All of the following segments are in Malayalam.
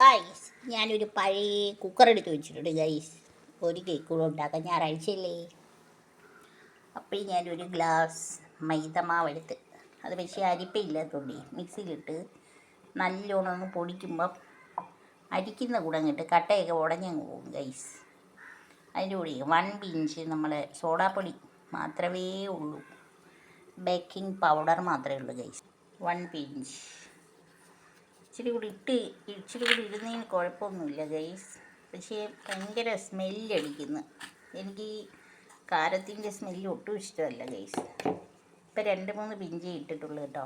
ഗൈസ്, ഞാനൊരു പഴയ കുക്കർ എടുത്ത് വെച്ചിട്ടുണ്ട് ഗൈസ്. ഒരു കേക്ക് കൂടെ ഉണ്ടാക്കാൻ ഞായറാഴ്ചയല്ലേ. അപ്പോൾ ഞാനൊരു ഗ്ലാസ് മൈദമാവ് എടുത്ത്, അത് പക്ഷേ അരിപ്പയില്ലാത്തതുകൊണ്ട് മിക്സിയിലിട്ട് നല്ലോണം ഒന്ന് പൊടിക്കുമ്പം അരിക്കുന്ന കൂടെ അങ്ങോട്ട് കട്ടയൊക്കെ ഉടഞ്ഞങ്ങ് പോകും ഗൈസ്. അതിൻ്റെ കൂടെ 1 പിഞ്ച് നമ്മളെ സോഡാപ്പൊടി മാത്രമേ ഉള്ളൂ, ബേക്കിംഗ് പൗഡർ മാത്രമേ ഉള്ളൂ ഗൈസ്. 1 പിഞ്ച് ഇച്ചിരി കൂടി ഇരുന്നതിന് കുഴപ്പമൊന്നുമില്ല ഗൈസ്. പക്ഷേ ഭയങ്കര സ്മെല്ലടിക്കുന്നു. എനിക്ക് ഈ കാരത്തിൻ്റെ സ്മെല്ല് ഒട്ടും ഇഷ്ടമല്ല ഗൈസ്. ഇപ്പം 2-3 പിഞ്ചേ ഇട്ടിട്ടുള്ളൂ കേട്ടോ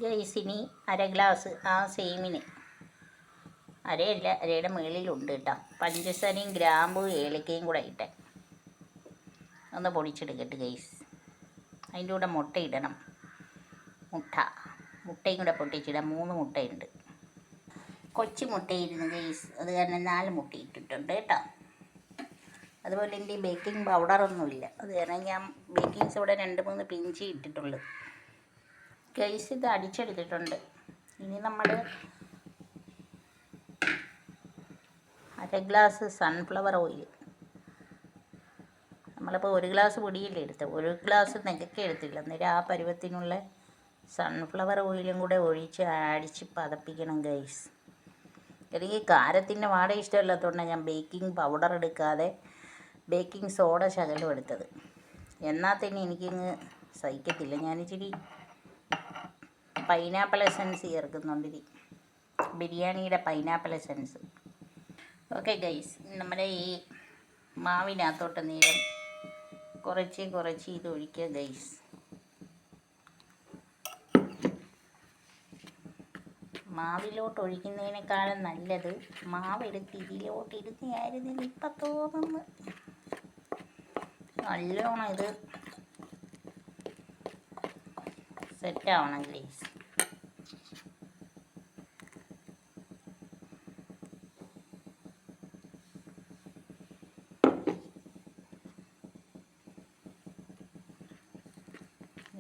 ഗൈസ്. ഇനി 1/2 ഗ്ലാസ് ആ സെയിമിന്, അരയല്ല, അരയുടെ മുകളിലുണ്ട് കേട്ടോ, പഞ്ചസാരയും ഗ്രാമ്പും ഏലക്കയും കൂടെ ഇട്ടെ ഒന്ന് പൊടിച്ചെടുക്കട്ടെ ഗൈസ്. അതിൻ്റെ കൂടെ മുട്ട ഇടണം. മുട്ടയും കൂടെ പൊട്ടിച്ചിടാം. 3 മുട്ടയുണ്ട്. കൊച്ചു മുട്ടയിരുന്നു ഗൈസ്, അത് കാരണം 4 മുട്ട ഇട്ടിട്ടുണ്ട് കേട്ടോ. അതുപോലെ എൻ്റെ ബേക്കിംഗ് പൗഡറൊന്നുമില്ല, അത് കാരണം ഞാൻ ബേക്കിംഗ് സോഡ 2-3 പിഞ്ച് ഇട്ടിട്ടുള്ളൂ ഗൈസ്. ഇത് അടിച്ചെടുത്തിട്ടുണ്ട്. ഇനി നമ്മൾ 1/2 ഗ്ലാസ് സൺഫ്ലവർ ഓയിൽ, നമ്മളിപ്പോൾ 1 ഗ്ലാസ് പൊടിയല്ലേ എടുത്തത്, 1 ഗ്ലാസ് നെകക്കെ എടുത്തില്ല. അന്നേരം ആ പരുവത്തിനുള്ള സൺഫ്ലവർ ഓയിലും കൂടെ ഒഴിച്ച് അടിച്ച് പതപ്പിക്കണം ഗൈസ്. എനിക്ക് കാരത്തിൻ്റെ വാട ഇഷ്ടമില്ലാത്തതുകൊണ്ടാണ് ഞാൻ ബേക്കിംഗ് പൗഡർ എടുക്കാതെ ബേക്കിംഗ് സോഡ ശകലം എടുത്തത്. എന്നാൽ തന്നെ എനിക്കങ്ങ് സഹിക്കത്തില്ല. ഞാനിച്ചിരി പൈനാപ്പിൾ എസൻസ് ചേർക്കുന്നുണ്ട്, ബിരിയാണിയുടെ പൈനാപ്പിൾ എസൻസ്. ഓക്കെ ഗൈസ്, നമ്മുടെ ഈ മാവിനകത്തോട്ട് നേരം കുറച്ച് ഇത് ഒഴിക്കുക ഗൈസ്. മാവിലോട്ട് ഒഴിക്കുന്നതിനേക്കാളും നല്ലത് മാവെടുത്ത് ഇതിലോട്ട് ഇരുന്നായിരുന്നു ഇപ്പം തോന്നുന്നു. നല്ലോണം ഇത് സെറ്റാവണം ഗൈസ്.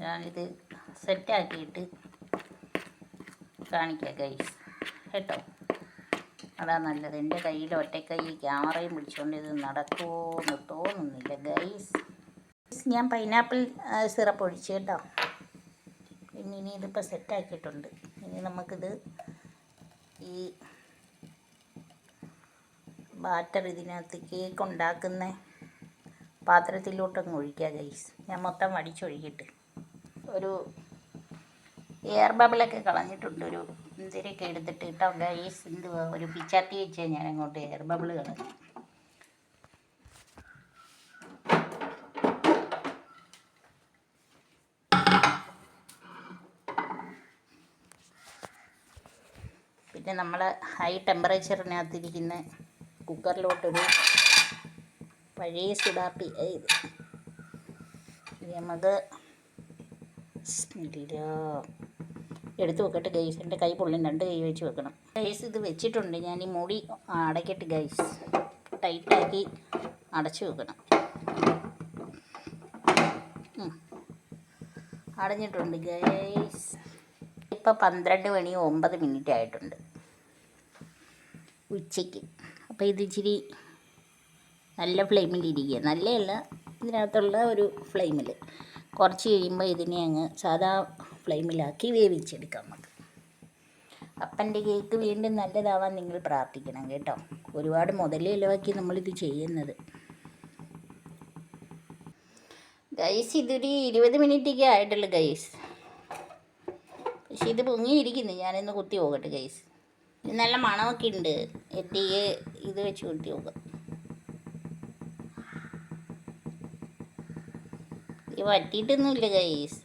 ഞാനിത് സെറ്റാക്കിയിട്ട് കാണിക്കാം ഗൈസ് കേട്ടോ, അതാ നല്ലത്. എൻ്റെ കയ്യിൽ ഒറ്റക്കൈ ക്യാമറയും പിടിച്ചുകൊണ്ട് ഇത് നടക്കുമോയെന്ന് തോന്നുന്നില്ല ഗൈസ്. ഞാൻ പൈനാപ്പിൾ സിറപ്പ് ഒഴിച്ച് കേട്ടോ. പിന്നെ ഇനി ഇതിപ്പോൾ സെറ്റാക്കിയിട്ടുണ്ട്. ഇനി നമുക്കിത് ഈ ബാറ്റർ ഇതിനകത്ത് കേക്ക് ഉണ്ടാക്കുന്ന പാത്രത്തിലോട്ടങ്ങ് ഒഴിക്കുക ഗൈസ്. ഞാൻ മൊത്തം വടിച്ചൊഴിക്കിട്ട് ഒരു എയർ ബബിളൊക്കെ കളഞ്ഞിട്ടുണ്ട്, ഒരു ഇന്തിരൊക്കെ എടുത്തിട്ട് കേട്ടോ ഗൈസ്. ഒരു പിച്ചാത്തി വെച്ചാൽ ഞാൻ അങ്ങോട്ട് എയർ ബബിൾ കളഞ്ഞു. പിന്നെ നമ്മൾ ഹൈ ടെമ്പറേച്ചറിനകത്തിരിക്കുന്ന കുക്കറിലോട്ടൊരു പഴയ സുഡാപ്പി ഇത് നമുക്ക് എടുത്ത് വെക്കട്ടെ ഗൈസ്. എൻ്റെ കൈ പൊള്ളും, 2 കൈ വെച്ച് വെക്കണം ഗൈസ്. ഇത് വെച്ചിട്ടുണ്ട്, ഞാൻ ഈ മൂടി അടയ്ക്കട്ടെ ഗൈസ്. ടൈറ്റാക്കി അടച്ചു വെക്കണം. അടഞ്ഞിട്ടുണ്ട് ഗൈസ്. ഇപ്പോൾ 12 മണി 9 മിനിറ്റ് ആയിട്ടുണ്ട് ഉച്ചയ്ക്ക്. അപ്പോൾ ഇത് ഇച്ചിരി നല്ല ഫ്ലെയിമിലിരിക്കുക, നല്ലതല്ല, ഇതിനകത്തുള്ള ഒരു ഫ്ലെയിമിൽ. കുറച്ച് കഴിയുമ്പോൾ ഇതിനെ അങ്ങ് സാധാ ഫ്ലെയിമിലാക്കി വേവിച്ചെടുക്കാം നമുക്ക്. അപ്പൻ്റെ കേക്ക് വീണ്ടും നല്ലതാവാൻ നിങ്ങൾ പ്രാർത്ഥിക്കണം കേട്ടോ. ഒരുപാട് മുതൽ ഇലവാക്കി നമ്മളിത് ചെയ്യുന്നത് ഗൈസ്. ഇതൊരു 20 മിനിറ്റൊക്കെ ആയിട്ടുള്ളൂ ഗൈസ്. പക്ഷെ ഇത് പൊങ്ങിയിരിക്കുന്നു. ഞാനിന്ന് കുത്തി പോകട്ടെ ഗൈസ്. ഇത് നല്ല മണമൊക്കെ ഉണ്ട്. ഇത് വെച്ച് കുത്തി നോക്കാം. ഇത് വറ്റിയിട്ടൊന്നുമില്ല ഗൈസ്,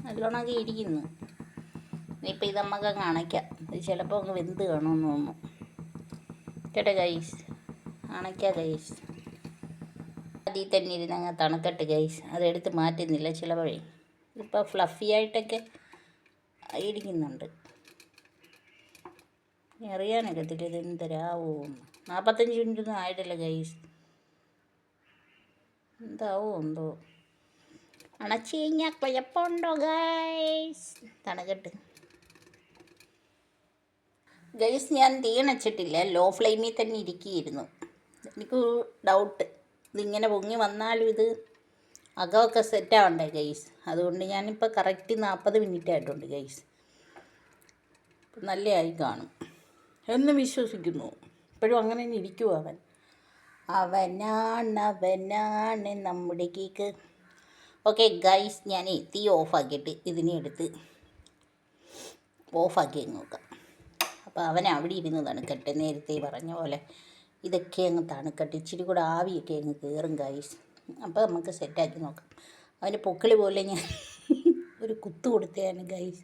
നല്ലോണമൊക്കെ ഇരിക്കുന്നു. ഇനിയിപ്പോൾ ഇത് നമുക്കങ്ങ് അണയ്ക്കാം. ഇത് ചിലപ്പോൾ അങ്ങ് വെന്ത് കാണുമെന്ന് തോന്നുന്നു കേട്ടോ ഗൈസ്. അണയ്ക്കാം ഗൈസ്. അതിൽ തന്നെ ഇരുന്നങ്ങ് തണുക്കട്ടെ ഗൈസ്. അതെടുത്ത് മാറ്റുന്നില്ല ചിലപ്പോഴേ. ഇപ്പോൾ ഫ്ലഫി ആയിട്ടൊക്കെ ഇരിക്കുന്നുണ്ട്. അറിയാനൊക്കത്തില്ല ഇത് എന്തരാവും. 45 മിനിറ്റൊന്നും ആയിട്ടില്ല ഗൈസ്. എന്താവോ എന്തോ. അണച്ചു കഴിഞ്ഞാൽ കുഴപ്പമുണ്ടോ ഗൈസ്? തണുക്കട്ട്. ഗൈസ് ഞാൻ തീ അണച്ചിട്ടില്ല, ലോ ഫ്ലെയിമിൽ തന്നെ ഇരിക്കുകയായിരുന്നു. എനിക്ക് ഡൗട്ട്, ഇതിങ്ങനെ പൊങ്ങി വന്നാലും ഇത് അകമൊക്കെ സെറ്റാവണ്ടേ ഗൈസ്. അതുകൊണ്ട് ഞാനിപ്പോൾ കറക്റ്റ് 40 മിനിറ്റ് ആയിട്ടുണ്ട് ഗൈസ്. നല്ലതായി കാണും എന്ന് വിശ്വസിക്കുന്നു. ഇപ്പോഴും അങ്ങനെ തന്നെ ഇരിക്കുമോ അവൻ. അവനാണ് നമ്മുടെ കേക്ക്. ഓക്കെ ഗൈസ്, ഞാൻ തീ ഓഫാക്കിയിട്ട് ഇതിനെ എടുത്ത് ഓഫാക്കി നോക്കാം. അപ്പോൾ അവൻ അവിടെ ഇരുന്ന് തണുക്കട്ടെ. നേരത്തെ പറഞ്ഞ പോലെ ഇതൊക്കെ അങ്ങ് തണുക്കട്ടെ, ഇച്ചിരി കൂടെ ആവിയൊക്കെ അങ്ങ് കയറും ഗൈസ്. അപ്പോൾ നമുക്ക് സെറ്റാക്കി നോക്കാം. അവൻ്റെ പൊക്കിൾ പോലെ ഞാൻ ഒരു കുത്തു കൊടുത്തതാണ് ഗൈസ്.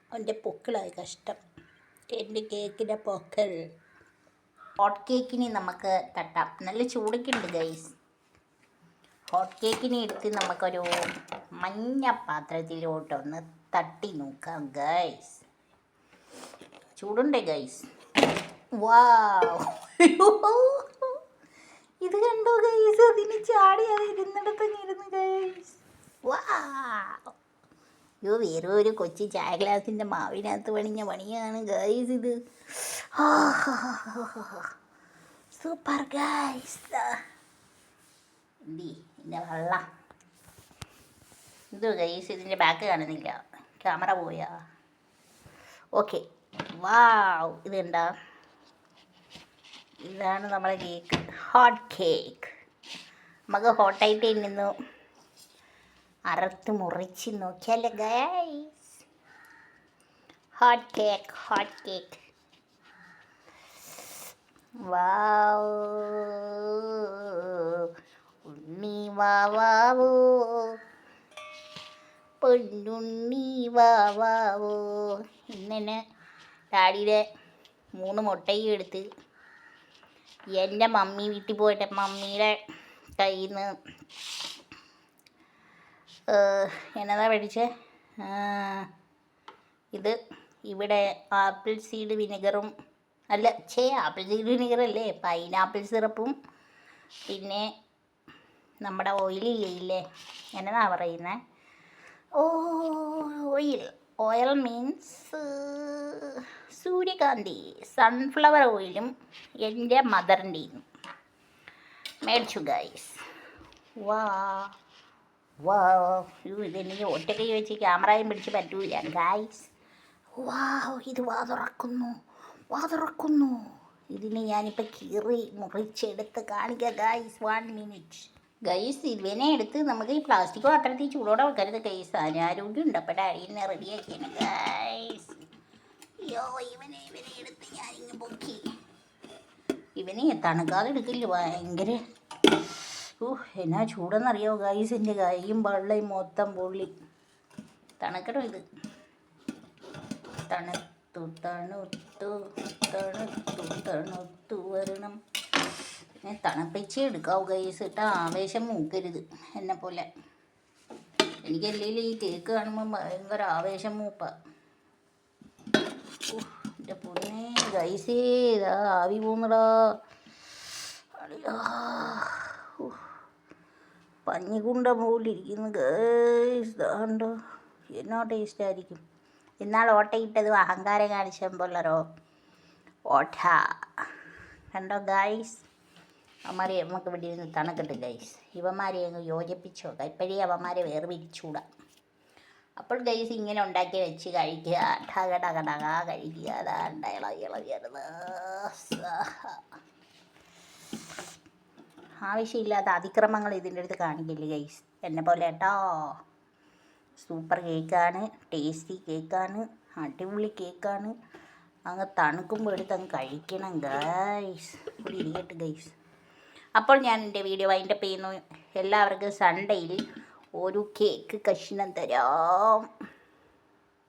അവൻ്റെ പൊക്കിളായി കഷ്ടം, എൻ്റെ കേക്കിൻ്റെ പൊക്കിൾ. ഹോട്ട് കേക്കിന് നമുക്ക് തട്ടാം. നല്ല ചൂടൊക്കെ ഉണ്ട് ഗൈസ്. ഹോട്ട് കേക്കിനെ എടുത്ത് നമുക്കൊരു മഞ്ഞ പാത്രത്തിലോട്ടൊന്ന് തട്ടി നോക്കാം ഗൈസ്. ചൂടുണ്ടേ ഗൈസ്. വാവ്, ഇത് കണ്ടോ ഗൈസ്, അതിന് ചാടി അത് ഇരുന്നിടത്തങ്ങിരുന്നു ഗൈസ്. വാവ്, അയ്യോ, വേറെ ഒരു കൊച്ചി ചായ ഗ്ലാസിൻ്റെ മാവിനകത്ത് പണിഞ്ഞ പണിയാണ് ഗൈസ് ഇത്. Super guys. ഇതിൻ്റെ വെള്ളം ഇത് ഗൈസ്, ഇതിൻ്റെ ബാക്ക് കാണുന്നില്ല, ക്യാമറ പോയാ. ഓക്കെ, വാവ്, ഇതുണ്ടാ, ഇതാണ് നമ്മുടെ കേക്ക്, ഹോട്ട് കേക്ക്. നമുക്ക് ഹോട്ടായിട്ട് നിന്ന് അറുത്ത് മുറിച്ച് നോക്കിയാലോ guys. Hot cake, hot cake. വാവ്, ഉണ്ണി വാവാവോ, പൊന്നുണ്ണി വാവാവോ. ഇന്നെ ഡാഡിയുടെ 3 മുട്ടയും എടുത്ത് എൻ്റെ മമ്മി വീട്ടിൽ പോയിട്ട് മമ്മിയുടെ കയ്യിൽ നിന്ന് എന്നതാ മേടിച്ചേ, ഇത് ഇവിടെ ആപ്പിൾ സീഡ് വിനെഗറും അല്ല, ആപ്പിൾ സീഡ് വിനെഗറല്ലേ, പൈനാപ്പിൾ സിറപ്പും പിന്നെ നമ്മുടെ ഓയിലില്ലേ, എന്നതാ പറയുന്നത്, ഓയിൽ മീൻസ് സൂര്യകാന്തി, സൺഫ്ലവർ ഓയിലും എൻ്റെ മദറിൻ്റെയും മേടിച്ചു ഗൈസ്. ഇതെനിക്ക് ഒറ്റക്കൈ വെച്ച് ക്യാമറയും പിടിച്ച് പറ്റൂല ഗൈസ്. ഇത് വാ തുറക്കുന്നു. ഇതിനെ ഞാനിപ്പോൾ കീറി മുറിച്ചെടുത്ത് കാണിക്കാം ഗൈസ്. 1 minute guys. ഇവനെ എടുത്ത് നമുക്ക് ഈ പ്ലാസ്റ്റിക് പാത്രത്തിൽ ചൂടോടെ വെക്കരുത് ഗൈസ്, അനാരോഗ്യം ഉണ്ട്. അപ്പോൾ ഡാഡിനെ റെഡിയാക്കിയാണ് ഗൈസ്. അയ്യോ, ഇവനെ എടുത്ത് ഞാനിങ്ങ് പൊക്കി. ഇവനെ തണുക്കാതെ എടുക്കില്ല, ഭയങ്കര എന്നാ ചൂടെന്നറിയാമോ ഗൈസ്. എൻ്റെ കൈയും പള്ളയും മൊത്തം പൊള്ളി. തണുക്കണം ഇത്. തണുത്തു വരണം. തണുപ്പിച്ചേ എടുക്കാവൂ ഗൈസ് കേട്ടോ, ആവേശം മൂക്കരുത് എന്നെ പോലെ. എനിക്കല്ലേലും ഈ കേക്ക് കാണുമ്പോൾ ഭയങ്കര ആവേശം മൂപ്പ. എൻ്റെ പൊന്നേ ഗൈസേ, ഇതാ ആവി പോകുന്നടാ. പഞ്ഞിക്കുണ്ട പോലിരിക്കുന്നു ഗൈസ്. ഇതാണ്ടോ, എന്നാ ടേസ്റ്റ് ആയിരിക്കും. ഇന്നാൾ ഓട്ടയിട്ടതും അഹങ്കാരം കാണിച്ചപ്പോലോ ഓട്ട കണ്ടോ ഗൈസ്. അവന്മാരെ നമുക്ക് ഇവിടെ ഇരുന്ന് തണുക്കട്ടെ ഗൈസ്. ഇവന്മാരെ അങ്ങ് യോജിപ്പിച്ചോ, ഇപ്പോഴേ അവന്മാരെ വേർപിരിച്ചൂടാ. അപ്പോൾ ഗൈസ് ഇങ്ങനെ ഉണ്ടാക്കി വെച്ച് കഴിക്കുക, ടക കഴിക്കുക. അതാണ്ട ഇളവിയത് ആവശ്യമില്ലാത്ത അതിക്രമങ്ങൾ ഇതിൻ്റെ അടുത്ത് കാണിക്കില്ല ഗൈസ്, എന്നെ പോലെ കേട്ടോ. സൂപ്പർ കേക്കാണ്, ടേസ്റ്റി കേക്കാണ്, അടിപൊളി കേക്കാണ്. അങ്ങ് തണുക്കുമ്പോൾ എടുത്ത് അങ്ങ് കഴിക്കണം ഗൈസ്. ഇവിടെ ഇരിക്കട്ടെ ഗൈസ്. അപ്പോൾ ഞാൻ എൻ്റെ വീഡിയോ വൈൻഡപ്പ് ചെയ്യുന്നു. എല്ലാവർക്കും സൺഡേയിൽ ഒരു കേക്ക് കഷ്ണം തരാം.